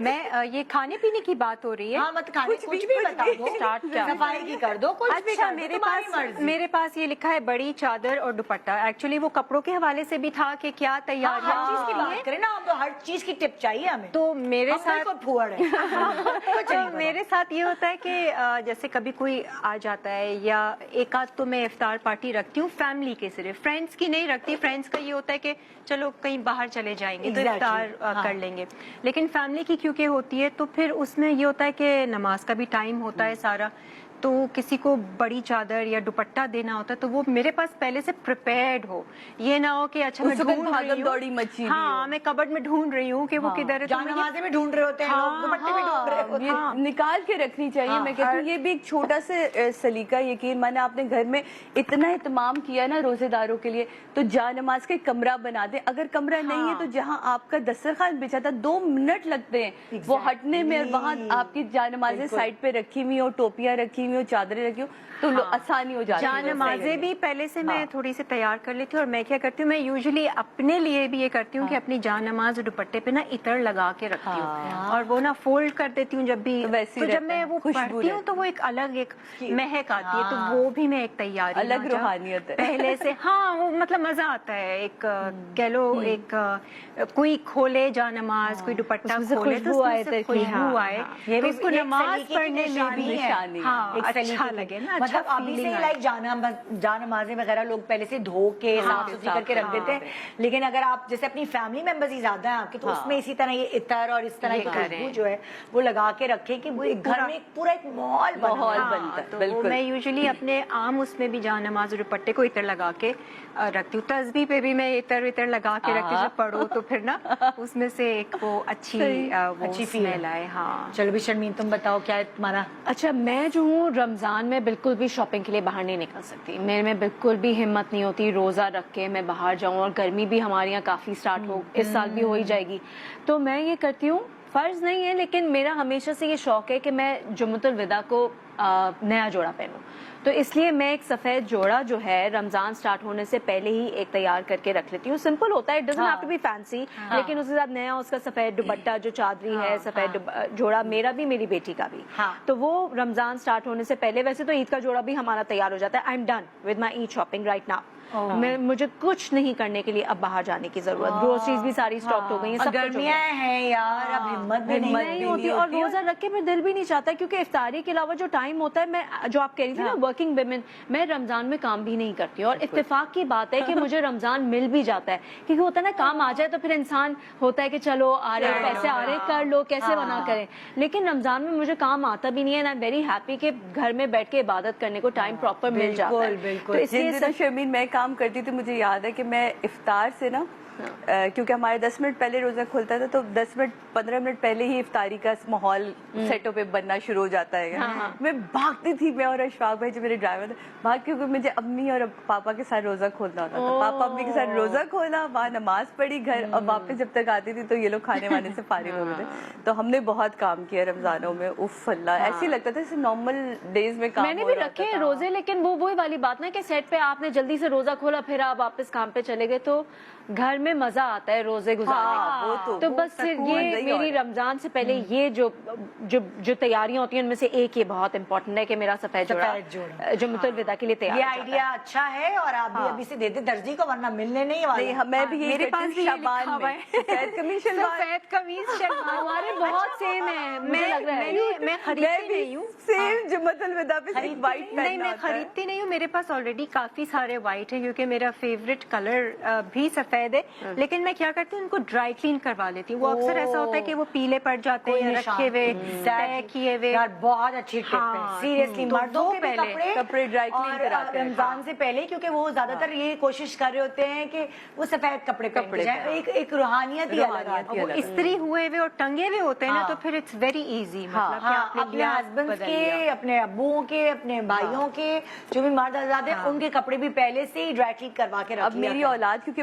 میں یہ کھانے پینے کی بات ہو رہی ہے. ہاں مت کھانے کچھ بھی بتا دو, صفائی کی کر دو کچھ. اچھا میرے پاس یہ لکھا ہے بڑی چادر اور دوپٹہ. ایکچولی وہ کپڑوں کے حوالے سے بھی تھا کہ کیا تیار ہر چیز کی بات کریں نا, ہم تو ہر چیز کی ٹپ چاہیے ہمیں. تو میرے ساتھ پھوڑ ہے میرے ساتھ یہ ہوتا ہے کہ جیسے کبھی کوئی آ جاتا ہے یا ایک آدھ تو میں افطار پارٹی رکھتی ہوں فیملی کے, صرف فرینڈس کی نہیں رکھتی. فرینڈس کا یہ ہوتا ہے کہ چلو کہیں باہر چلے جائیں گے تو افطار کر لیں گے, لیکن فیملی کی کیونکہ ہوتی ہے تو پھر اس میں یہ ہوتا ہے کہ نماز کا بھی ٹائم ہوتا ہے سارا, تو کسی کو بڑی چادر یا دوپٹہ دینا ہوتا ہے تو وہ میرے پاس پہلے سے پریپیئرڈ ہو. یہ نہ ہو کہ اچھا میں ڈھونڈ رہی ہوں, ہاں میں کبڈ میں ڈھونڈ رہی ہوں کہ وہ کدھر ہے, جانمازیں بھی ڈھونڈ رہے ہوتے ہیں لوگ, دوپٹے بھی ڈھونڈ رہے ہوتے ہیں. نکال کے رکھنی چاہیے. میں کہتی ہوں یہ بھی ایک چھوٹا سا سلیقہ. یقین مانے آپ نے گھر میں اتنا اہتمام کیا نا روزے داروں کے لیے, تو جانماز کا کمرہ بنا دیں. اگر کمرہ نہیں ہے تو جہاں آپ کا دسترخوان بچھا تھا 2 منٹ لگتے ہیں وہ ہٹنے میں, اور وہاں آپ کی جانمازیں سائڈ پہ رکھی ہوئی ہو, ٹوپیاں رکھی ہوئی ہو, چادریں رکھی ہو, تو آسانی ہو جاتی ہے. جانمازیں بھی پہلے سے میں تھوڑی سی تیار کر لیتی ہوں. اور میں کیا کرتی ہوں, میں یوزلی اپنے لیے بھی یہ کرتی ہوں کہ اپنی جانماز دوپٹے پہ نا عطر لگا کے رکھتی ہوں, اور وہ نا فولڈ کر دیتی ہوں جب بھی. تو جب میں وہ پڑھتی ہوں تو وہ ایک الگ ایک مہک آتی ہے, تو وہ بھی میں ایک تیاری الگ روحانیت ہے پہلے سے. ہاں وہ مطلب مزہ آتا ہے. ایک کہہ لو ایک کوئی کھولے جانماز, کوئی دوپٹہ کھولے تو خوشبو آئے, تو اس کو نماز پڑھنے میں بھی اچھا لگے نا. مطلب ابھی سے لائک جانمازیں وغیرہ لوگ پہلے سے دھو کے صاف ستھری کر کے رکھ دیتے ہیں, لیکن اگر آپ جیسے اپنی فیملی ممبرز ہی زیادہ ہیں آپ کے, تو اس میں اسی طرح یہ عطر اور اس طرح کی خوشبو جو ہے وہ لگا کے رکھے کہ وہ گھر میں پورا ایک ماحول بنتا ہے. میں یوزلی اپنے عام اس میں بھی جانماز اور دوپٹے کو عطر لگا کے رکھتی ہوں. تسبیح پہ بھی میں عطر لگا کے رکھتی ہوں, پڑھو تو پھر نا اس میں سے ایک وہ اچھی فیل آئے. ہاں چلو بھی شرمین تم بتاؤ کیا ہے تمہارا. اچھا میں جو ہوں رمضان میں بالکل بھی شاپنگ کے لیے باہر نہیں نکل سکتی. میرے میں بالکل بھی ہمت نہیں ہوتی روزہ رکھ کے میں باہر جاؤں, اور گرمی بھی ہمارے یہاں کافی سٹارٹ ہو, اس سال بھی ہو ہی جائے گی. تو میں یہ کرتی ہوں, فرض نہیں ہے لیکن میرا ہمیشہ سے یہ شوق ہے کہ میں جمعۃ الوداع کو نیا جوڑا پہنوں. تو اس لیے میں ایک سفید جوڑا جو ہے رمضان سٹارٹ ہونے سے پہلے ہی ایک تیار کر کے رکھ لیتی ہوں. سمپل ہوتا ہے, it doesn't have to be fancy, لیکن اس کے ساتھ نیا اس کا سفید دوپٹہ جو چادری ہے, سفید جوڑا میرا بھی میری بیٹی کا بھی, تو وہ رمضان سٹارٹ ہونے سے پہلے. ویسے تو عید کا جوڑا بھی ہمارا تیار ہو جاتا ہے. I am done with my Eid shopping right now. مجھے کچھ نہیں کرنے کے لیے اب باہر جانے کی ضرورت. گروسریز بھی ساری اسٹاک ہو گئی ہیں, سب گرمیاں ہیں یار, اب ہمت بھی نہیں ہوتی, اور روزہ رکھ کے میرا دل بھی نہیں چاہتا, کیونکہ افطاری کے علاوہ جو ٹائم ہوتا ہے, میں جو آپ کہہ رہی تھی نا ورکنگ ویمن, میں رمضان میں کام بھی نہیں کرتی. اور اتفاق کی بات ہے کہ مجھے رمضان مل بھی جاتا ہے, کیونکہ ہوتا ہے نا کام آ جائے تو پھر انسان ہوتا ہے کہ چلو آ رہے پیسے آ رہے کر لو, کیسے بنا کریں. لیکن رمضان میں مجھے کام آتا بھی نہیں ہے, and I am very happy کہ گھر میں بیٹھ کے عبادت کرنے کو ٹائم پراپر مل جاتا ہے. تو اس لیے شرمین میں کام کرتی تھی, مجھے یاد ہے کہ میں افطار سے نا, کیونکہ ہمارے 10 منٹ پہلے روزہ کھلتا تھا, تو 10 منٹ 15 منٹ پہلے ہی افطاری کا ماحول سیٹوں پہ بننا شروع ہو جاتا ہے. میں بھاگتی تھی, میں اور اشفاق بھائی جو میرے ڈرائیور تھے, بھاگ, کیونکہ مجھے امی اور پاپا کے ساتھ روزہ کھولنا ہوتا تھا. پاپا امی کے ساتھ روزہ کھولا, وہاں نماز پڑھی گھر, اور واپس جب تک آتی تھی تو یہ لوگ کھانے وانے سے فارغ ہو گئے تھے. تو ہم نے بہت کام کیا رمضانوں میں. اف اللہ, ایسے لگتا تھا جیسے نارمل ڈیز میں کام. میں نے بھی رکھے ہیں روزے, لیکن وہی والی بات نا کہ سیٹ پہ آپ نے جلدی سے روزہ کھولا, پھر آپ واپس کام پہ چلے گئے, تو گھر میں مزہ آتا ہے روزے گزارنے کا. تو بس یہ میری رمضان سے پہلے یہ جو تیاریاں ہوتی ہیں ان میں سے ایک یہ بہت امپورٹنٹ ہے کہ میرا سفید جوڑا جمعۃ الوداع کے لیے تیار. یہ آئیڈیا اچھا ہے, اور آپ بھی ابھی سے دے دیں درزی کو, ورنہ ملنے نہیں والے. میں بھی میرے پاس شعبان میں سفید قمیص شلوار ہمارے بہت سیم ہے. میں خریدتی نہیں ہوں سیم جمعۃ الوداع پہ صرف وائٹ. نہیں میں خریدتی نہیں ہوں, میرے پاس آلریڈی کافی سارے وائٹ ہیں, کیونکہ میرا فیوریٹ کلر بھی سفید ہے. لیکن میں کیا کرتی ہوں, ان کو ڈرائی کلین کروا لیتی ہوں. وہ اکثر ایسا ہوتا ہے کہ وہ پیلے پڑ جاتے ہیں رکھے ہوئے کیے ہوئے. بہت اچھی ٹپ ہے سیریسلی, مردوں کے کپڑے ڈرائی کلین کراتے ہیں رمضان سے پہلے, کیونکہ وہ زیادہ تر یہ کوشش کر رہے ہوتے ہیں کہ وہ سفید کپڑے پہن جائیں. ایک روحانیت ہی الگ آتی ہے. استری ہوئے ہوئے اور ٹنگے ہوئے ہوتے ہیں نا, تو پھر اٹس ویری ایزی. اپنے ہسبینڈ کے, اپنے ابوؤں کے, اپنے بھائیوں کے, جو بھی مرد آزاد ہیں, ان کے کپڑے بھی پہلے سے ہی ڈرائی کلین کروا کے رکھ. اب میری اولاد کیونکہ